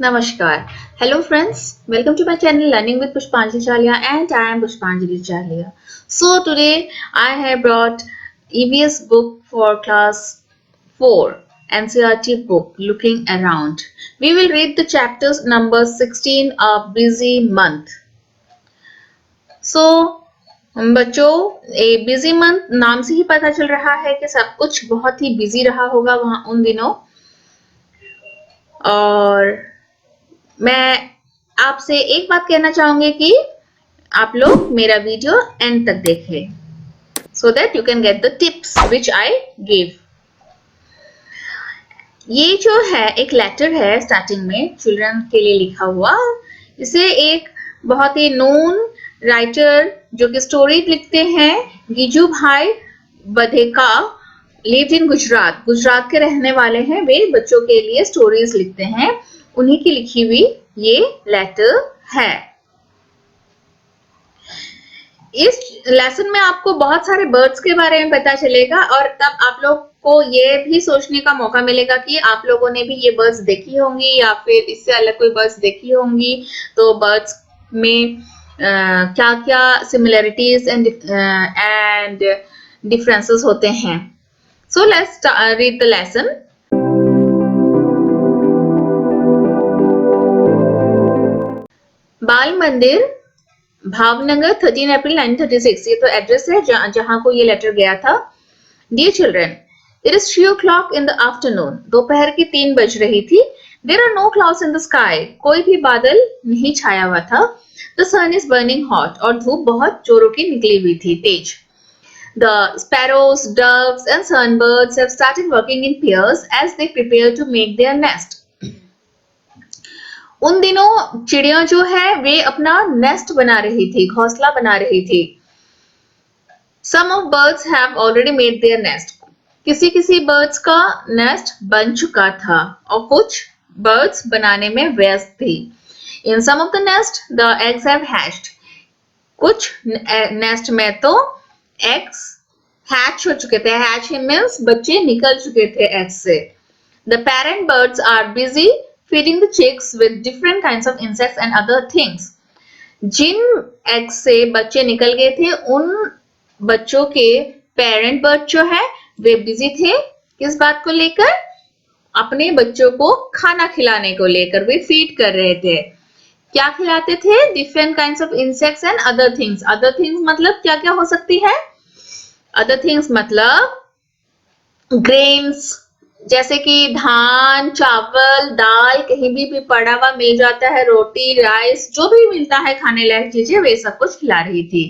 Namaskar. Hello friends. Welcome to my channel Learning with Pushpanjali Chalia and I am Pushpanjali Chalia. So today I have brought EVS book for class 4 NCERT book Looking Around. We will read the chapters number 16 of Busy Month. So बच्चों ए busy month नाम से ही पता चल रहा है कि सब कुछ बहुत ही बिजी रहा होगा वहां उन दिनों। और मैं आपसे एक बात कहना चाहूंगी कि आप लोग मेरा वीडियो एंड तक देखें so that you can get the tips which I give. ये जो है एक लेटर है स्टार्टिंग में चिल्ड्रन के लिए लिखा हुआ। इसे एक बहुत ही नोन राइटर जो कि स्टोरी लिखते हैं गिजू भाई बधेका लिव्ड इन गुजरात के रहने वाले हैं। वे बच्चों के लिए स्टोरीज लिखते हैं, उन्हीं की लिखी हुई ये लेटर है। इस लेसन में आपको बहुत सारे बर्ड्स के बारे में पता चलेगा और तब आप लोग को ये भी सोचने का मौका मिलेगा कि आप लोगों ने भी ये बर्ड्स देखी होंगी या फिर इससे अलग कोई बर्ड्स देखी होंगी। तो बर्ड्स में क्या क्या सिमिलरिटीज एंड डिफरेंसेस होते हैं। So let's read the lesson. बाल मंदिर भावनगर 13 अप्रैल 1936। ये तो एड्रेस है जहां को ये लेटर गया था। Dear children, it is 3 o'clock in the afternoon। दोपहर की 3 बज रही थी। There are no clouds in the sky. कोई भी बादल नहीं छाया हुआ था। The sun is burning hot. और धूप बहुत जोरों की निकली हुई थी, तेज। The sparrows, doves and sunbirds have started working in pairs as they prepare to make their nest। उन दिनों चिड़िया जो है वे अपना नेस्ट बना रही थी, घोंसला बना रही थी। Some of birds have already made their nest। किसी किसी बर्ड्स का नेस्ट बन चुका था और कुछ बर्ड्स बनाने में व्यस्त थी। In some of the nest, the eggs have hatched। कुछ नेस्ट में तो एग्स हैच हो चुके थे। हैच मीन्स बच्चे निकल चुके थे एग्स से। The parent birds are busy feeding the chicks with different kinds of insects and other things। जिन एग्स से बच्चे निकल गए थे उन बच्चों के पेरेंट बर्ड जो है वे बिजी थे किस बात को लेकर? अपने बच्चों को खाना खिलाने को लेकर वे फीड कर रहे थे। क्या खिलाते थे? Different kinds of insects and other things. Other things मतलब क्या क्या हो सकती है? अदर थिंग्स मतलब ग्रेन्स, जैसे कि धान, चावल, दाल कहीं भी पड़ा हुआ मिल जाता है, रोटी, राइस, जो भी मिलता है खाने लायक चीजें वे सब कुछ खिला रही थी।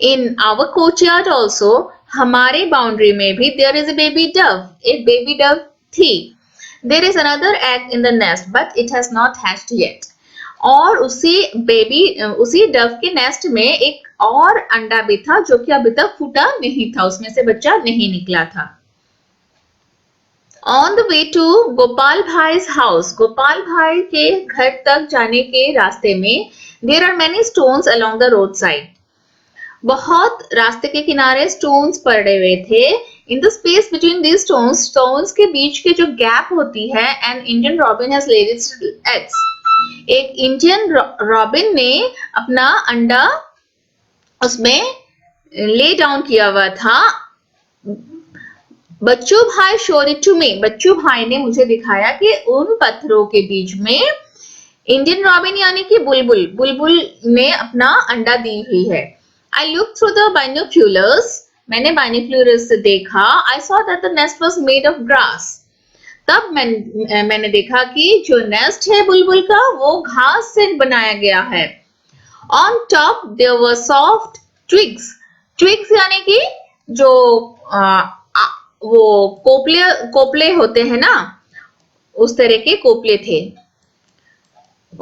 इन आवर कोर्टयार्ड ऑल्सो, हमारे बाउंड्री में भी there is a baby dove, एक बेबी डव थी। There is another egg in the nest but it has not hatched yet. और उसी डव के नेस्ट में एक और अंडा भी था जो कि अभी तक फूटा नहीं था, उसमें से बच्चा नहीं निकला था। On the way to Gopal भाई's हाउस, गोपाल भाई के घर तक जाने के रास्ते में there are many stones along the road side. बहुत रास्ते के किनारे स्टोन्स पड़े हुए थे। In the space between these stones के बीच के जो गैप होती है, an Indian robin has laid its eggs. एक इंडियन रॉबिन ने अपना अंडा उसमें ले डाउन किया हुआ था। बच्चू भाई शोड इट टू मी, बच्चू भाई ने मुझे दिखाया कि उन पत्थरों के बीच में इंडियन रॉबिन यानी कि बुलबुल ने अपना अंडा दी हुई है। I look through the binoculars, मैंने बाइनोक्यूलर्स से देखा। I saw that the nest was made of grass. तब मैंने देखा कि जो नेस्ट है बुलबुल का वो घास से बनाया गया है। On top there were soft twigs, twigs यानी कि जो वो कोपले होते हैं ना, उस तरह के कोपले थे।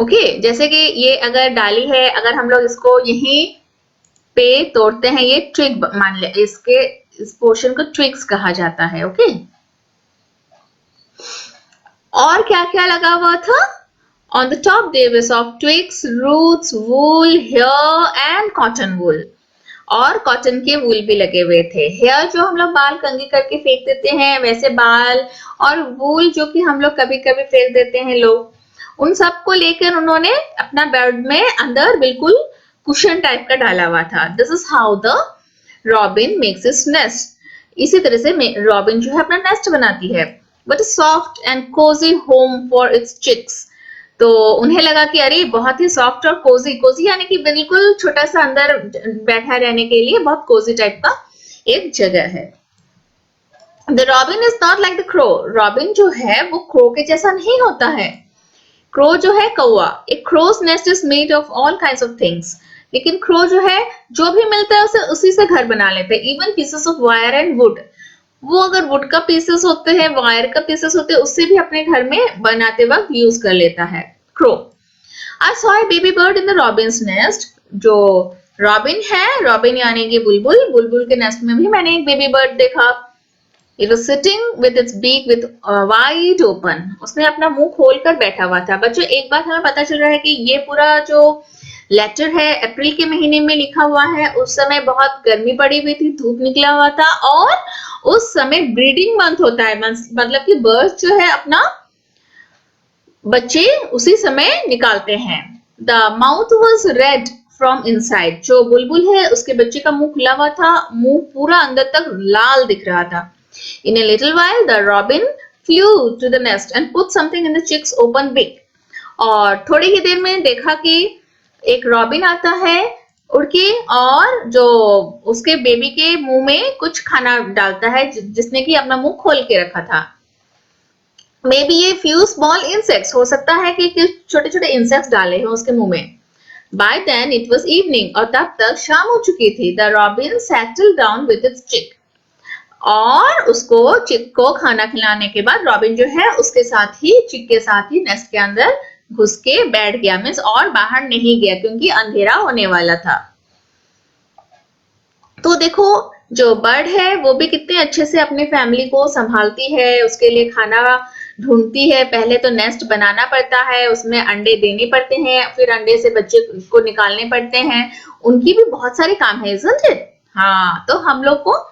ओके, जैसे कि ये अगर डाली है, अगर हम लोग इसको यहीं पे तोड़ते हैं, ये ट्विग मान ले, इस पोर्शन को ट्विग्स कहा जाता है। ओके, और क्या क्या लगा हुआ था? On the top there were soft twigs, roots, wool, hair and cotton wool. और कॉटन के वूल भी लगे हुए थे। हेयर जो हम लोग बाल कंघी करके फेंक देते हैं वैसे बाल, और वूल जो कि हम लोग कभी कभी फेंक देते हैं लोग, उन सबको लेकर उन्होंने अपना बेड में अंदर बिल्कुल कुशन टाइप का डाला हुआ था। This is how the robin makes its nest. इसी तरह से रॉबिन जो है अपना नेस्ट बनाती है। But soft and cozy home for its chicks. तो उन्हें लगा कि अरे बहुत ही सॉफ्ट और कोजी, कोजी यानी कि बिल्कुल छोटा सा अंदर बैठा रहने के लिए बहुत कोजी टाइप का एक जगह है। The robin is not like the crow. Robin जो है वो क्रो के जैसा नहीं होता है। क्रो जो है कौवा, एक crow's nest is made of all kinds of things. लेकिन क्रो जो है जो भी मिलता है उसे उसी से घर बना लेते हैं। Even pieces of wire and would, वो अगर वुड का पीसेस होते हैं, वायर का पीसेस होते हैं, उससे भी अपने घर में बनाते वक्त यूज कर लेता है crow. I saw a baby bird in the Robins nest. जो रॉबिन है, रॉबिन यानी कि बुलबुल, बुलबुल के नेस्ट में भी मैंने एक बेबी बर्ड देखा। It was sitting with its beak with wide open. उसने अपना मुंह खोलकर बैठा हुआ था। बच्चों एक बात हमें पता चल रहा है कि ये पूरा जो लेटर है अप्रैल के महीने में लिखा हुआ है। उस समय बहुत गर्मी पड़ी हुई थी, धूप निकला हुआ था और उस समय ब्रीडिंग मंथ होता है। मतलब कि बर्ड्स जो है अपना बच्चे उसी समय निकालते हैं। The mouth was red from inside. जो बुलबुल है उसके बच्चे का मुंह खुला हुआ था, मुंह पूरा अंदर तक लाल दिख रहा था। In a little while, the robin flew to the nest and put something in the chick's open beak. और थोड़ी ही देर में देखा कि एक रॉबिन आता है उड़ के और जो उसके बेबी के मुंह में कुछ खाना डालता है जिसने कि अपना मुंह खोल के रखा था। मे बी ये फ्यू स्मॉल इंसेक्ट्स, हो सकता है कि छोटे छोटे इंसेक्ट्स डाले हैं उसके मुंह में। By then it was evening और तब तक शाम हो चुकी थी। The robin settled down with its chick. और उसको चिक को खाना खिलाने के बाद रॉबिन जो है उसके साथ ही चिक के साथ ही नेस्ट के अंदर घुस के बैठ गया। मीन्स और बाहर नहीं गया क्योंकि अंधेरा होने वाला था। तो देखो जो बर्ड है वो भी कितने अच्छे से अपनी फैमिली को संभालती है, उसके लिए खाना ढूंढती है। पहले तो नेस्ट बनाना पड़ता है, उसमें अंडे देने पड़ते हैं, फिर अंडे से बच्चे को निकालने पड़ते हैं। उनकी भी बहुत सारे काम है, isn't it? हाँ, तो हम लोग को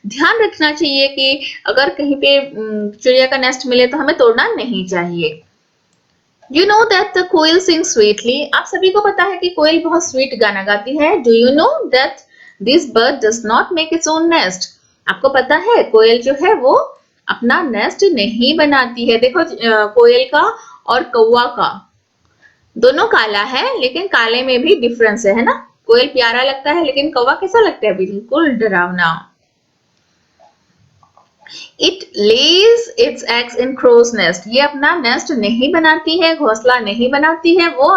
ध्यान रखना चाहिए कि अगर कहीं पे चिड़िया का नेस्ट मिले तो हमें तोड़ना नहीं चाहिए। You know that the coil sings sweetly. आप सभी को पता है कि कोयल बहुत स्वीट गाना गाती है। Do you know that this bird does not make its own nest? आपको पता है कोयल जो है वो अपना नेस्ट नहीं बनाती है। देखो कोयल का और कौवा का दोनों काला है, लेकिन काले में भी डिफरेंस है ना। कोयल प्यारा लगता है लेकिन कौवा कैसा लगता है? बिल्कुल डरावना। It lays its eggs in crow's nest. ये अपना नेस्ट नहीं बनाती है, घोंसला नहीं बनाती है, वो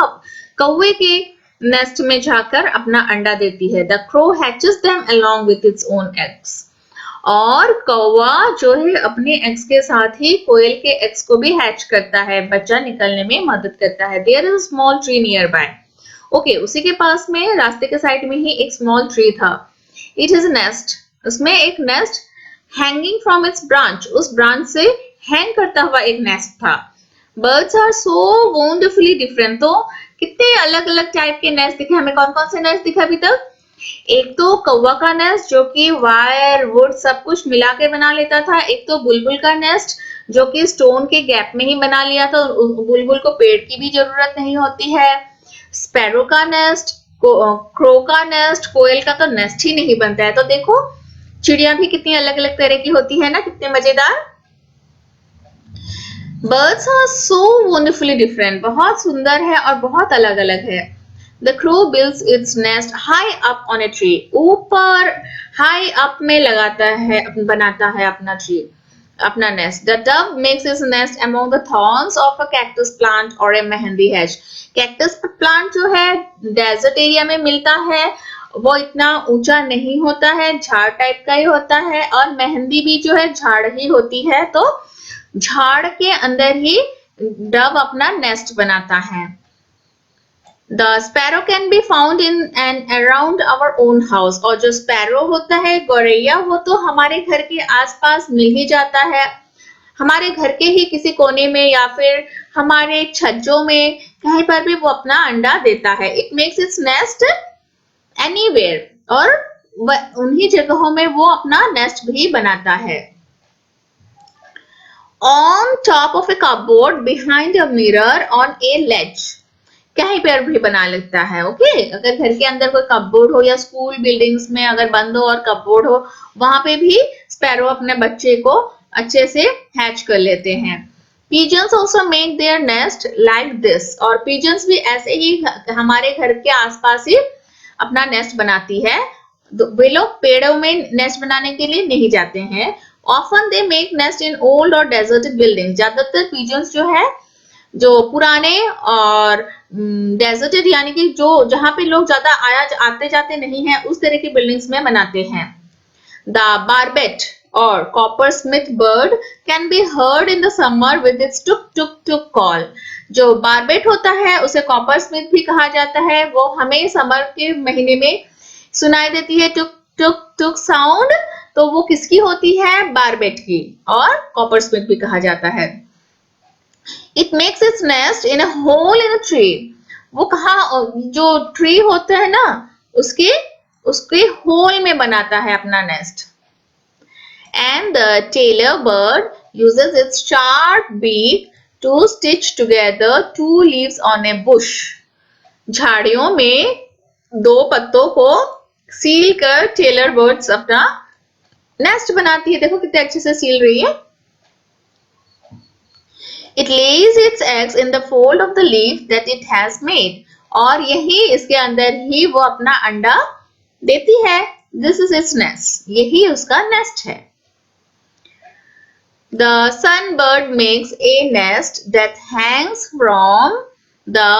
कौवे के नेस्ट में जाकर अपना अंडा देती है। The crow hatches them along with its own eggs. और कौवा जो है अपने एग्स के साथ ही कोयल के एग्स को भी हैच करता है, बच्चा निकलने में मदद करता है। There is a small tree nearby. Okay, उसी के पास में रास्ते के साइड में ही एक स्मॉल ट्री था। It is a nest. उसमें एक nest hanging from its branch, उस ब्रांच से हैंग करता हुआ एक नेस्ट था। Birds are so wonderfully different. तो कितने अलग अलग टाइप के नेस्ट दिखे हमें। कौन कौन से नेस्ट दिखे अभी तक? एक तो कौवा का नेस्ट जो कि वायर वुड सब कुछ मिला के बना लेता था। एक तो बुलबुल का नेस्ट जो कि स्टोन के गैप में ही बना लिया था, बुलबुल को पेड़ की भी जरूरत नहीं होती है। स्पैरो का नेस्ट, क्रो का नेस्ट, कोयल का तो नेस्ट ही नहीं बनता है। तो देखो चिड़िया भी कितनी अलग अलग तरह की होती है ना, कितने मजेदार। Birds are so wonderfully different, बहुत सुंदर है और बहुत अलग अलग है। The crow builds its nest high up on a tree. ऊपर high up में लगाता है, बनाता है अपना tree, अपना nest. The dove makes its nest among the thorns of a cactus plant or a mehendi hedge. Cactus plant जो है desert area में मिलता है, वो इतना ऊंचा नहीं होता है, झाड़ टाइप का ही होता है। और मेहंदी भी जो है झाड़ ही होती है, तो झाड़ के अंदर ही डव अपना नेस्ट बनाता है। The sparrow can be found in and around our own house. और जो स्पैरो होता है, गौरैया, वो तो हमारे घर के आसपास मिल ही जाता है, हमारे घर के ही किसी कोने में या फिर हमारे छज्जों में कहीं पर भी वो अपना अंडा देता है। It makes its nest anywhere. और उन्हीं जगहों में वो अपना नेस्ट भी बनाता है। on top of a cupboard behind a mirror on a ledge. कहीं पर भी बना लेता है. ओके अगर घर के अंदर कोई कपबोर्ड हो या स्कूल बिल्डिंग्स में अगर बंद हो और कपबोर्ड हो वहां पे भी स्पैरो अपने बच्चे को अच्छे से हैच कर लेते हैं. Pigeons also make their nest like this. और pigeons भी ऐसे ही हमारे घर के आसपास ही अपना नेस्ट बनाती है. वे लोग पेड़ों में नेस्ट बनाने के लिए नहीं जाते हैं. Often they make nest in old or deserted buildings. ज्यादातर pigeons जो है जो पुराने और डेजर्टेड यानी कि जो जहां पे लोग ज्यादा आते जाते नहीं है उस तरह की बिल्डिंग्स में बनाते हैं. द बार्बेट और copper Smith bird can be heard in the summer with its took took took call. जो बार्बेट होता है उसे कॉपर स्मिथ भी कहा जाता है. वो हमें समर के महीने में सुनाई देती है टुक टुक टुक साउंड. तो वो किसकी होती है? बार्बेट की. और कॉपर स्मिथ भी कहा जाता है. It makes its nest in a hole in a tree. वो कहा जो ट्री होता है ना उसके होल में बनाता है अपना nest. And the tailor bird uses its sharp beak to stitch together two leaves on a bush. झाड़ियों में दो पत्तों को सील कर टेलर बर्ड्स अपना नेस्ट बनाती है. देखो कितने अच्छे से सील रही है. It lays its eggs in the fold of the leaf that it has made. और यही इसके अंदर ही वो अपना अंडा देती है. This is its nest. यही उसका नेस्ट है. The sunbird makes a nest that hangs from the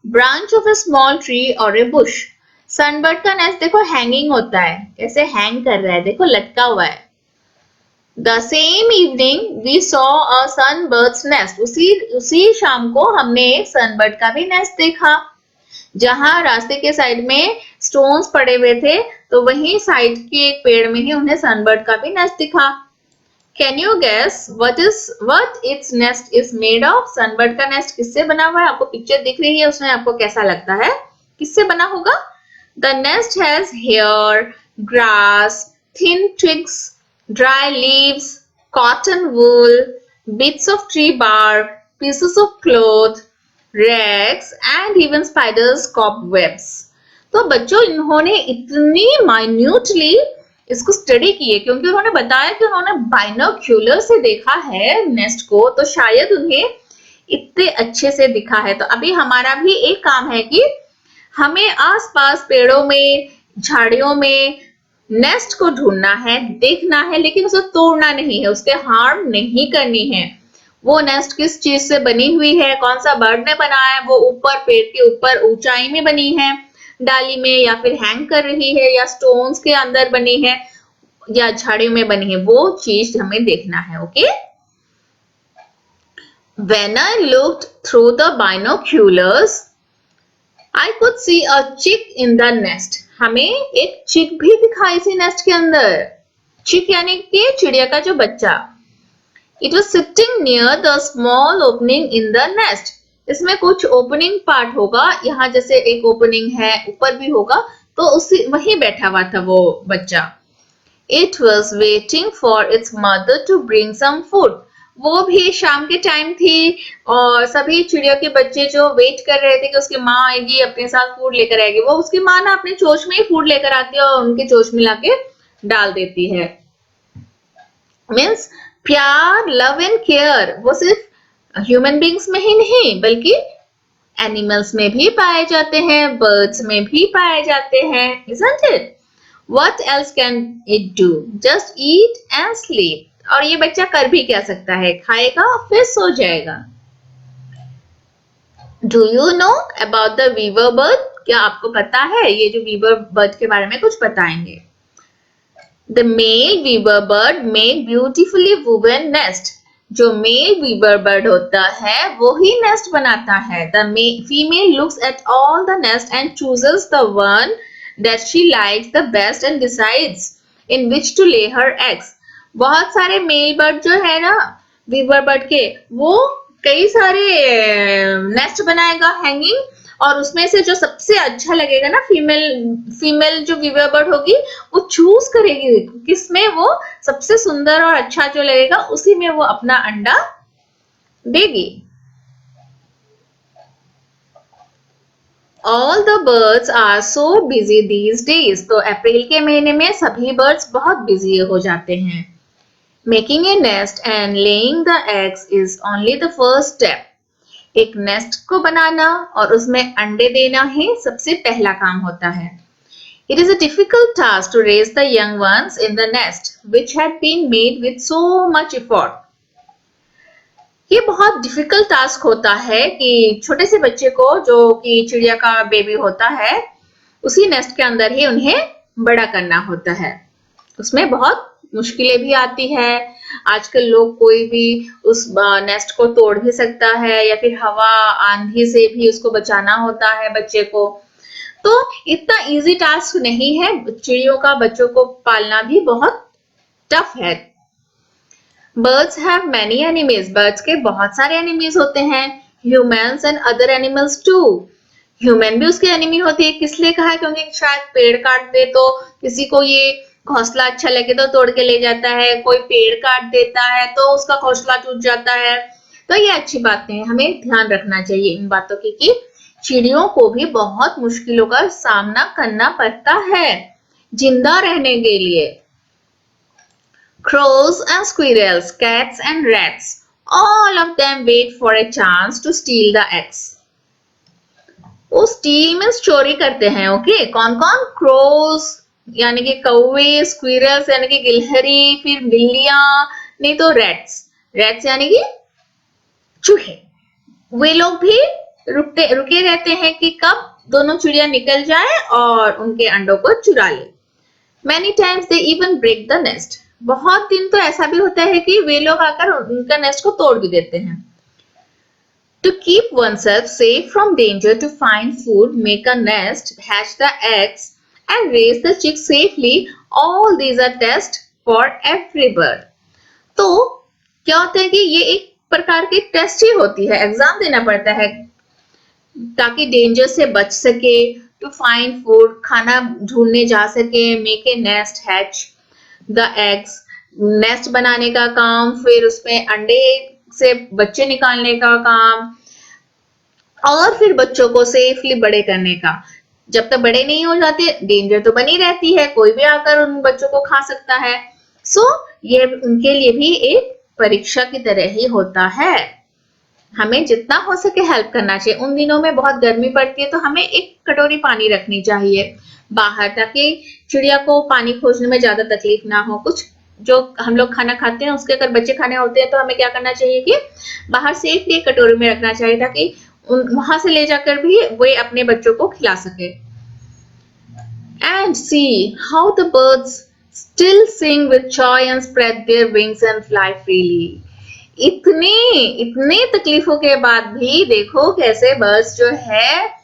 branch of a small tree or a bush. Sunbird का नेस्ट देखो हैंगिंग होता है. कैसे हैंग कर रहा है देखो लटका हुआ है. The same evening we saw a sunbird's nest. उसी शाम को हमने एक सनबर्ड का भी नेस्ट देखा. जहां रास्ते के साइड में स्टोन्स पड़े हुए थे तो वहीं साइड के एक पेड़ में ही उन्हें सनबर्ड का भी नेस्ट दिखा. Can you guess what its nest is made of? Sunbird का नेस्ट किससे बना हुआ है? आपको पिक्चर दिख रही है उसमें आपको कैसा लगता है? किससे बना होगा? The nest has hair, grass, thin twigs, dry leaves, cotton wool, bits of tree bark, pieces of cloth, rags and even spiders' cobwebs. तो बच्चों इन्होंने इतनी माइन्यूटली इसको स्टडी की है क्योंकि उन्होंने बताया कि उन्होंने बाइनोक्यूलर से देखा है नेस्ट को तो शायद उन्हें इतने अच्छे से दिखा है. तो अभी हमारा भी एक काम है कि हमें आसपास पेड़ों में झाड़ियों में नेस्ट को ढूंढना है, देखना है, लेकिन उसे तोड़ना नहीं है, उसके हार्म नहीं करनी है. वो नेस्ट किस चीज से बनी हुई है, कौन सा बर्ड ने बनाया है, वो ऊपर पेड़ के ऊपर ऊंचाई में बनी है डाली में या फिर हैंग कर रही है या स्टोन्स के अंदर बनी है या झाड़ियों में बनी है, वो चीज हमें देखना है. Okay. When I looked through the binoculars, I could see a chick in the nest. हमें एक चिक भी दिखाई थी नेस्ट के अंदर. चिक यानी कि चिड़िया का जो बच्चा. It was sitting near the small opening in the nest. इसमें कुछ ओपनिंग पार्ट होगा. यहाँ जैसे एक ओपनिंग है ऊपर भी होगा तो उसी वहीं बैठा हुआ था वो बच्चा. It was waiting for its mother to bring some food. वो भी शाम के टाइम थी और सभी चिड़ियों के बच्चे जो वेट कर रहे थे कि उसकी माँ आएगी अपने साथ फूड लेकर आएगी. वो उसकी माँ ना अपने चोंच में ही फूड लेकर आती है और उनके चोंच में लाके डाल देती है. मीन्स प्यार, लव एंड केयर वो सिर्फ ह्यूमन बींग्स में ही नहीं बल्कि एनिमल्स में भी पाए जाते हैं, बर्ड्स में भी पाए जाते हैं. Isn't it? What else can it do? Just eat and sleep. और ये बच्चा कर भी क्या सकता है? खाएगा फिर सो जाएगा. Do you know about the weaver bird? क्या आपको पता है? ये जो weaver bird के बारे में कुछ बताएंगे. The male weaver bird make beautifully woven nest. जो मेल वीवर बर्ड होता है वो ही नेस्ट बनाता है. The female looks at all the nest and chooses the one that she likes the best and decides in which to lay her eggs. बहुत सारे mail bird जो है ना वीवर बर्ड के वो कई सारे नेस्ट बनाएगा हैंगिंग और उसमें से जो सबसे अच्छा लगेगा ना, फीमेल जो वीवर बर्ड होगी वो चूज करेगी किसमें वो सबसे सुंदर और अच्छा जो लगेगा उसी में वो अपना अंडा देगी। All the birds are so busy these days. तो अप्रैल के महीने में सभी बर्ड्स बहुत बिजी हो जाते हैं। Making a nest and laying the eggs is only the first step. एक नेस्ट को बनाना और उसमें अंडे देना ही सबसे पहला काम होता है। It is a difficult task to raise the young ones in the nest, which had been made with so much effort. ये बहुत डिफिकल्ट टास्क होता है कि छोटे से बच्चे को जो कि चिड़िया का बेबी होता है उसी नेस्ट के अंदर ही उन्हें बड़ा करना होता है। उसमें बहुत मुश्किलें भी आती है। आजकल लोग कोई भी उस नेस्ट को तोड़ भी सकता है या फिर हवा आंधी से भी उसको बचाना होता है बच्चे को। तो इतना इजी टास्क नहीं है। चिड़ियों का बच्चों को पालना भी बहुत टफ है। Birds have many enemies. Birds के बहुत सारे enemies होते हैं। Humans and other animals too. Human भी उसके एनिमी होती है। किस लिए कहा है? क्योंकि शायद पेड़ काट दे तो किसी को ये घोंसला अच्छा लगे तो तोड़ के ले जाता है, कोई पेड़ काट देता है तो उसका घोंसला टूट जाता है। तो ये अच्छी बात नहीं है, हमें ध्यान रखना चाहिए इन बातों की कि चिड़ियों को भी बहुत मुश्किलों का सामना करना पड़ता है जिंदा रहने के लिए। Crows and squirrels, cats and rats, all of them wait for a chance to steal the eggs. वो steal means चोरी करते हैं, ओके? कौन कौन? Crows यानी कि कौवे, squirrels यानी कि गिलहरी, फिर बिल्लियां, नहीं तो rats यानी कि चूहे। वे लोग भी रुके रहते हैं कि कब दोनों चिड़िया निकल जाए और उनके अंडों को चुरा ले। Many times they even break the nest. बहुत दिन तो ऐसा भी होता है कि वे लोग आकर उनका नेस्ट को तोड़ भी देते हैं। To keep oneself safe from danger, to find food, make a nest, hatch the eggs, and raise the chicks safely. All these are tests for every bird. तो क्या होता है कि ये एक प्रकार की टेस्ट ही होती है, एग्जाम देना पड़ता है ताकि डेंजर से बच सके। To find food, खाना ढूंढने जा सके। Make a nest, hatch the eggs, nest बनाने का काम, फिर उसमें अंडे से बच्चे निकालने का काम और फिर बच्चों को सेफली बड़े करने का। जब तक बड़े नहीं हो जाते डेंजर तो बनी रहती है, कोई भी आकर उन बच्चों को खा सकता है। सो ये उनके लिए भी एक परीक्षा की तरह ही होता है। हमें जितना हो सके हेल्प करना चाहिए। उन दिनों में बहुत गर्मी पड़ती है तो हमें एक कटोरी पानी रखनी चाहिए बाहर ताकि चिड़िया को पानी खोजने में ज्यादा तकलीफ ना हो। कुछ जो हम लोग खाना खाते हैं उसके अगर बच्चे खाने होते हैं तो हमें क्या करना चाहिए कि बाहर सेफली एक कटोरी में रखना चाहिए ताकि वहां से ले जाकर भी वे अपने बच्चों को खिला सके। And see how the birds still sing with joy and spread their wings and fly freely. इतने तकलीफों के बाद भी देखो कैसे बर्ड्स जो है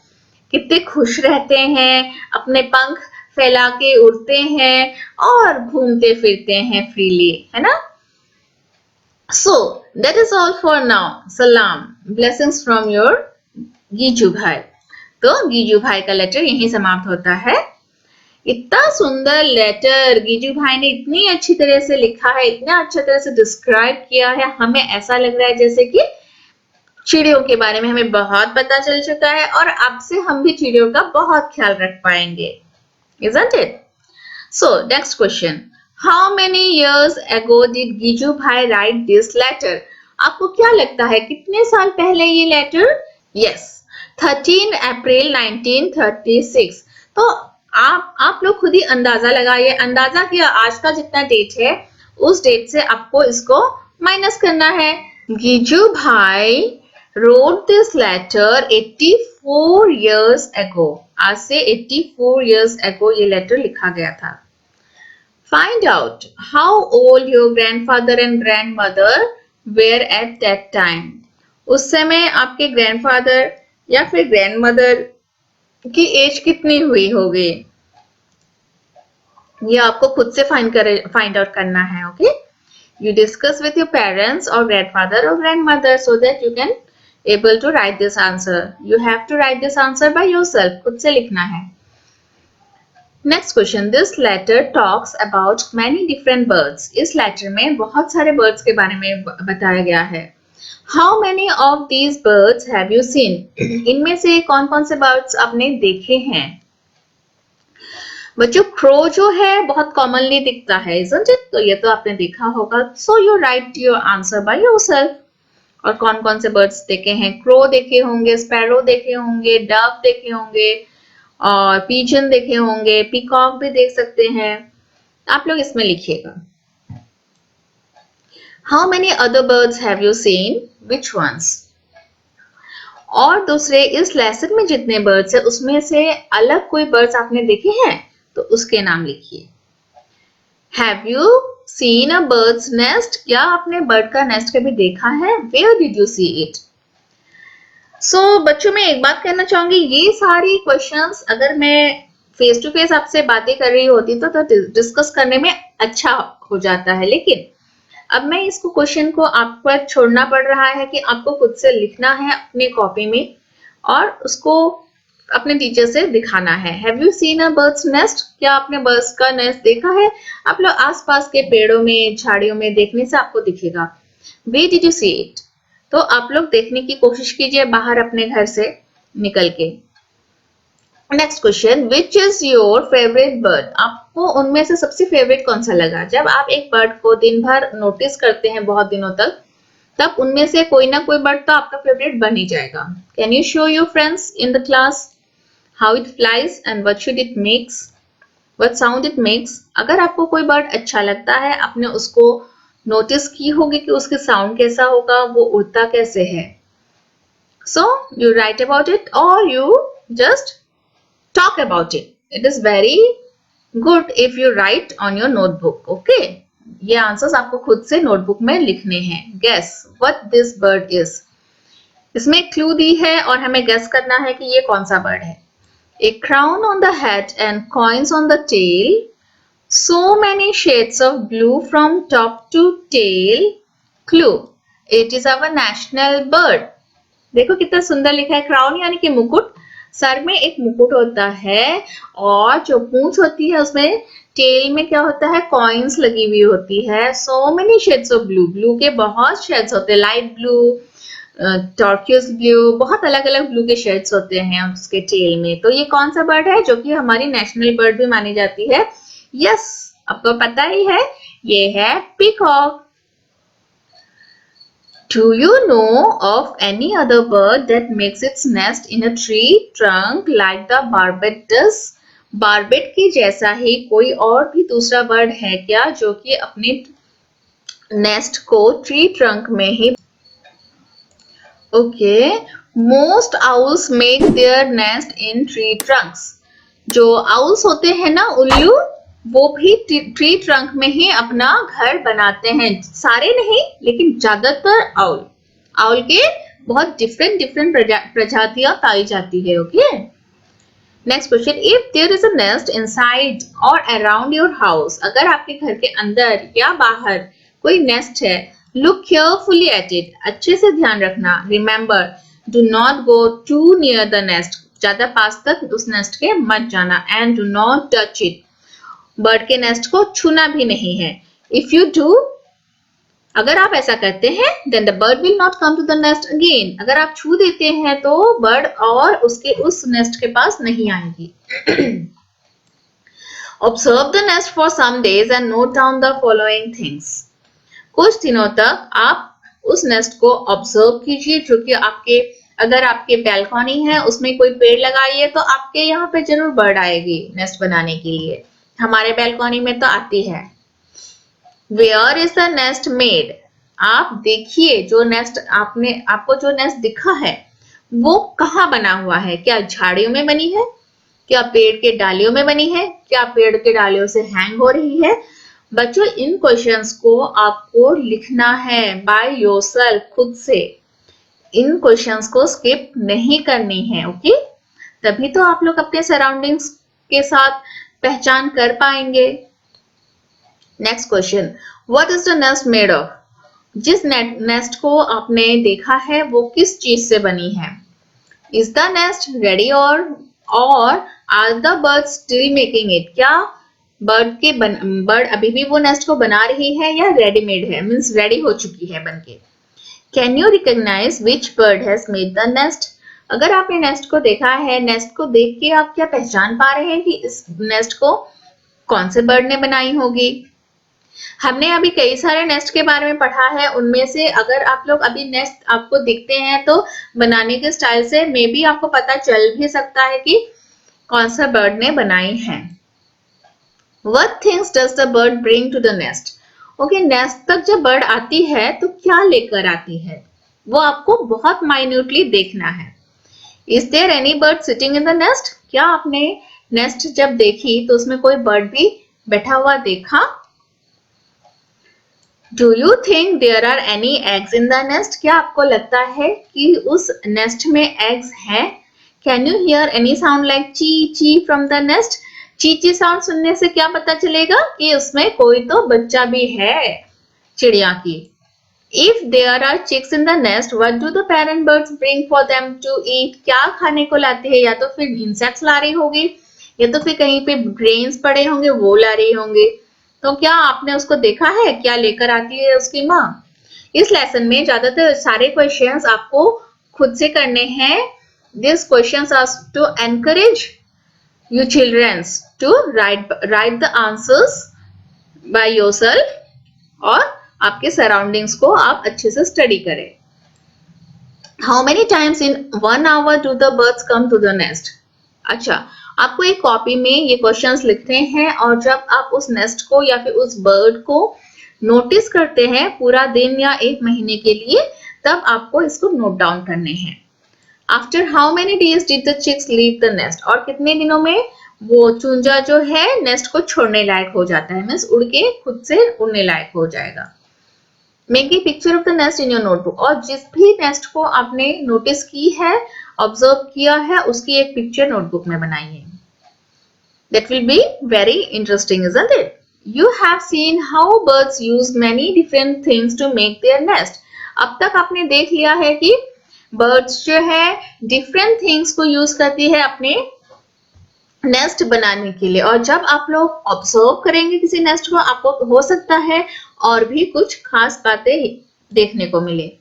कितने खुश रहते हैं, अपने पंख फैला के उड़ते हैं और घूमते फिरते हैं फ्रीली, है ना? So that is all for now. Salam, blessings from your गीजू भाई। तो गीजू भाई का लेटर यहीं समाप्त होता है। इतना सुंदर लेटर गीजू भाई ने इतनी अच्छी तरह से लिखा है, इतना अच्छा तरह से डिस्क्राइब किया है, हमें ऐसा लग रहा है जैसे कि चिड़ियों के बारे में हमें बहुत पता चल चुका है और अब से हम भी चिड़ियों का बहुत ख्याल रख पाएंगे। Isn't it? So next question. How many years ago did गीजू भाई write this letter? आपको क्या लगता है कितने साल पहले ये लेटर? Yes, 13 अप्रैल 1936। तो आप लोग खुद ही अंदाजा लगाइए। अंदाजा किया आज का जितना डेट है उस डेट से आपको इसको माइनस करना है। गीजू भाई wrote this letter 84 years ago. आज से 84 years ago ये लेटर लिखा गया था। Find out how old your grandfather and grandmother were at that time. उस समय आपके ग्रैंडफादर या फिर ग्रैंडमदर की एज कितनी हुई होगी ये आपको खुद से फाइंड आउट करना है। Okay, you discuss with your parents or grandfather or grandmother so that you can able to write this answer. You have to write this answer by yourself. खुद से लिखना है. Next question. This letter talks about many different birds. इस letter में बहुत सारे birds के बारे में बताया गया है. How many of these birds have you seen? इनमें से कौन कौन से birds आपने देखे हैं? बच्चों crow जो है बहुत commonly दिखता है, isn't it? तो ये तो आपने देखा होगा. So you write your answer by yourself. और कौन कौन से birds देखे हैं? crow देखे होंगे, sparrow देखे होंगे, dove देखे होंगे, और pigeon देखे होंगे, peacock भी देख सकते हैं. आप लोग इसमें लिखिएगा. How many other birds have you seen? Which ones? और दूसरे इस लेसन में जितने बर्ड्स है उसमें से अलग कोई बर्ड्स आपने देखे हैं तो उसके नाम लिखिए. Have you seen a bird's nest? क्या आपने बर्ड का नेस्ट कभी देखा है? Where did you see it? So बच्चों मैं एक बात कहना चाहूंगी, ये सारी क्वेश्चंस अगर मैं फेस टू फेस आपसे बातें कर रही होती तो डिस्कस करने में अच्छा हो जाता है, लेकिन अब मैं इसको क्वेश्चन को आपको छोड़ना पड़ रहा है कि आपको खुद से लिखना है अपने कॉपी में और उसको अपने टीचर से दिखाना है. Have you seen a bird's nest? क्या आपने बर्ड्स का नेस्ट देखा है? आप लोग आसपास के पेड़ों में, झाड़ियों में देखने से आपको दिखेगा. Where did you see it? तो आप लोग देखने की कोशिश कीजिए बाहर अपने घर से निकल के. Next question, which is your favourite bird? आपको उनमें से सबसे फेवरेट कौन सा लगा? जब आप एक बर्ड को दिन भर नोटिस करते हैं बहुत दिनों तक, तब उनमें से कोई ना कोई बर्ड तो आपका फेवरेट बन ही जाएगा. Can you show your friends in the class how it flies and what should it makes, what sound it makes? अगर आपको कोई बर्ड अच्छा लगता है, आपने उसको नोटिस की होगी कि उसके साउंड कैसा होगा, वो उड़ता कैसे है. So you write about it और you just talk about it. It is very good if you write on your notebook. Okay? ये आंसर्स आपको खुद से नोटबुक में लिखने हैं. Guess what this bird is. इसमें क्लू दी है और हमें गेस करना है कि ये कौन सा बर्ड है. A crown on the head and coins on the tail. So many shades of blue from top to tail. Clue. It is our national bird. देखो कितना सुंदर लिखा है. क्राउन यानी कि मुकुट. सर में एक मुकुट होता है और जो पूंछ होती है उसमें टेल में क्या होता है, कॉइन्स लगी हुई होती है. So many shades of blue. Blue के बहुत शेड्स होते हैं, लाइट ब्लू, टर्क्यूज ब्लू, बहुत अलग अलग ब्लू के शेड्स होते हैं उसके टेल में. तो ये कौन सा बर्ड है जो कि हमारी नेशनल बर्ड भी मानी जाती है? यस, आपको पता ही है, ये है peacock. Do you know of any other bird that makes its nest in a tree trunk like the barbet does? Barbette के जैसा ही कोई और भी दूसरा बर्ड है क्या जो कि अपने नेस्ट को ट्री ट्रंक में ही? Okay, most owls make their nest in tree trunks. जो आउल्स होते हैं ना, उल्लू, वो भी ट्री ट्रंक में ही अपना घर बनाते हैं. सारे नहीं, लेकिन ज्यादातर आउल. आउल के बहुत डिफरेंट प्रजातियां पाई जाती है. Okay, next question, if there is a nest inside or around your house, अगर आपके घर के अंदर या बाहर कोई नेस्ट है, लुक केयरफुली एट इट. अच्छे से ध्यान रखना. Remember, do not go too near the nest. ज्यादा पास तक उस नेस्ट के मत जाना. And do not touch it. Bird के नेस्ट को छूना भी नहीं है. इफ यू डू, अगर आप ऐसा करते हैं, then the bird will not come to the nest again. अगर आप छू देते हैं तो बर्ड और उसके उस नेस्ट के पास नहीं आएगी. Observe the nest for some days and note down the following things. कुछ दिनों तक आप उस नेस्ट को ऑब्जर्व कीजिए, जो कि आपके, अगर आपके बैल्कनी है उसमें कोई पेड़ लगाइए तो आपके यहाँ पे जरूर बर्ड आएगी नेस्ट बनाने के लिए. हमारे बैल्कनी में तो आती है. Where is the nest made? आप देखिए, जो नेस्ट आपको जो नेस्ट दिखा है वो कहाँ बना हुआ है. क्या झाड़ियों में बनी है? क्या पेड़ के डालियों में बनी है? क्या पेड़ के डालियों से हैंग हो रही है? बच्चों, इन क्वेश्चंस को आपको लिखना है बाय योरसेल्फ, खुद से. इन क्वेश्चंस को स्किप नहीं करनी है. ओके, तभी तो आप लोग अपने सराउंडिंग्स के साथ पहचान कर पाएंगे. Next question, what is the nest made of? जिस नेस्ट को आपने देखा है वो किस चीज से बनी है? इज द नेस्ट रेडी और are the birds still making it? क्या बर्ड अभी भी वो नेस्ट को बना रही है या रेडीमेड है, मीन्स रेडी हो चुकी है बनके? Can you recognize which bird has made the nest? अगर आपने नेस्ट को देखा है, नेस्ट को देख के आप क्या पहचान पा रहे हैं कि इस नेस्ट को कौन से बर्ड ने बनाई होगी? हमने अभी कई सारे नेस्ट के बारे में पढ़ा है, उनमें से अगर आप लोग अभी नेस्ट आपको दिखते हैं तो बनाने के स्टाइल से मे बी आपको पता चल भी सकता है कि कौन सा बर्ड ने बनाई है। What things does the bird bring to the nest? Okay, nest तक जब बर्ड आती है तो क्या लेकर आती है, वो आपको बहुत माइन्यूटली देखना है। Is there any bird sitting in the nest? क्या आपने नेस्ट जब देखी तो उसमें कोई बर्ड भी बैठा हुआ देखा? Do you think there are any eggs in the nest? क्या आपको लगता है कि उस नेस्ट में एग्स हैं? Can you hear any sound like ची ची from the nest? ची ची साउंड सुनने से क्या पता चलेगा कि उसमें कोई तो बच्चा भी है चिड़िया की। If there are chicks in the nest, what do the parent birds bring for them to eat? क्या खाने को लाती है? या तो फिर इंसेक्ट्स ला रही होगी या तो फिर कहीं पे ग्रेन्स पड़े होंगे वो ला रही होंगे। तो क्या आपने उसको देखा है क्या लेकर आती है उसकी माँ? इस लेसन में ज्यादातर सारे क्वेश्चंस आपको खुद से करने हैं। These questions are to encourage you children to write the answers by yourself और आपके सराउंडिंग्स को आप अच्छे से स्टडी करें। How many times in 1 hour do the birds come to the nest? अच्छा, आपको एक कॉपी में ये क्वेश्चंस लिखते हैं और जब आप उस नेस्ट को या फिर उस बर्ड को नोटिस करते हैं पूरा दिन या एक महीने के लिए, तब आपको इसको नोट डाउन करने हैं। After how many days did the chicks leave the nest? और कितने दिनों में वो चूंजा जो है नेस्ट को छोड़ने लायक हो जाता है, मीन्स उड़ के खुद से उड़ने लायक हो जाएगा। Make a picture of the nest in your notebook. और जिस भी नेस्ट को आपने नोटिस की है, ऑब्जर्व किया है, उसकी एक पिक्चर नोटबुक में बनाइए। That will be very interesting, isn't it? You have seen how birds use many different things to make their nest. अब तक आपने देख लिया है कि बर्ड्स जो है डिफरेंट थिंग्स को यूज करती है अपने नेस्ट बनाने के लिए, और जब आप लोग ऑब्जर्व करेंगे किसी नेस्ट को, आपको हो सकता है और भी कुछ खास बातें देखने को मिले।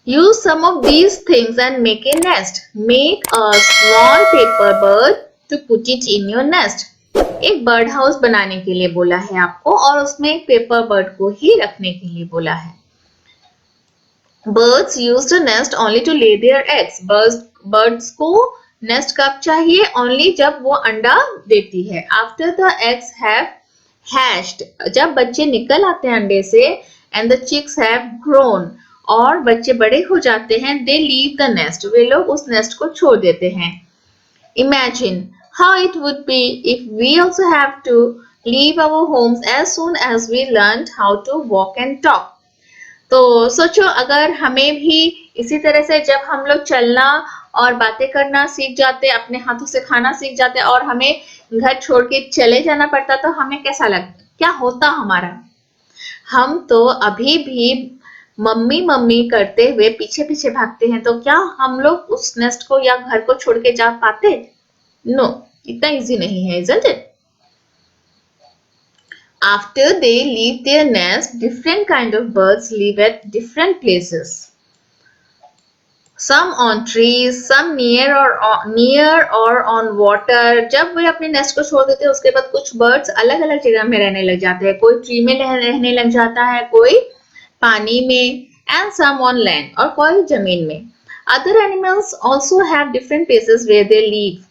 Use some of these things and make a nest. Make a small paper bird to put it in your nest. एक बर्ड हाउस बनाने के लिए बोला है आपको और उसमें एक पेपर बर्ड को ही रखने के लिए बोला है। Birds use the nest only to lay their eggs. Birds को नेस्ट कब चाहिए? ओनली जब वो अंडा देती है। After the eggs have hatched, जब बच्चे निकल आते हैं अंडे से, and the chicks have grown, और बच्चे बड़े हो जाते हैं, दे लीव द नेस्ट, वे लोग उस नेस्ट को छोड़ देते हैं। Imagine how it would be if we also have to leave our homes as soon as we learned how to walk and talk. तो सोचो अगर हमें भी इसी तरह से जब हम लोग चलना और बातें करना सीख जाते, अपने हाथों से खाना सीख जाते और हमें घर छोड़ के चले जाना पड़ता, तो हमें कैसा लगता, क्या होता हमारा? हम तो अभी भी मम्मी मम्मी करते हुए पीछे पीछे भागते हैं, तो क्या हम लोग उस नेस्ट को या घर को छोड़ के जा पाते? नो, इतना इजी नहीं है, isn't it? After they leave their nest, different kind of birds live at different places. Some on trees, some near or on water. जब वे अपने नेस्ट को छोड़ देते हैं उसके बाद कुछ बर्ड्स अलग अलग जगह में रहने लग जाते हैं, कोई ट्री में रहने लग जाता है, कोई पानी में, and some on land, और कोई जमीन में। Other animals also have different places where they live.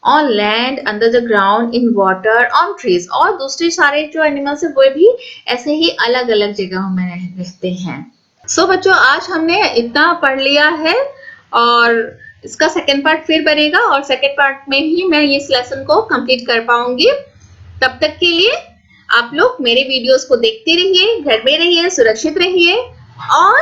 On land, under the ground, in water, on trees. और दूसरे सारे जो एनिमल्स है वो भी ऐसे ही अलग अलग जगहों में रहते हैं। सो बच्चों, आज हमने इतना पढ़ लिया है और इसका सेकेंड पार्ट फिर बनेगा और सेकेंड पार्ट में ही मैं इस लेसन को कंप्लीट कर पाऊंगी। तब तक के लिए आप लोग मेरे वीडियोस को देखते रहिए, घर में रहिए, सुरक्षित रहिए, और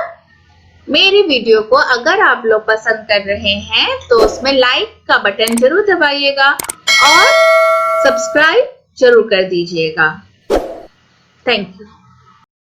मेरी वीडियो को अगर आप लोग पसंद कर रहे हैं तो उसमें लाइक का बटन जरूर दबाइएगा और सब्सक्राइब जरूर कर दीजिएगा। Thank you.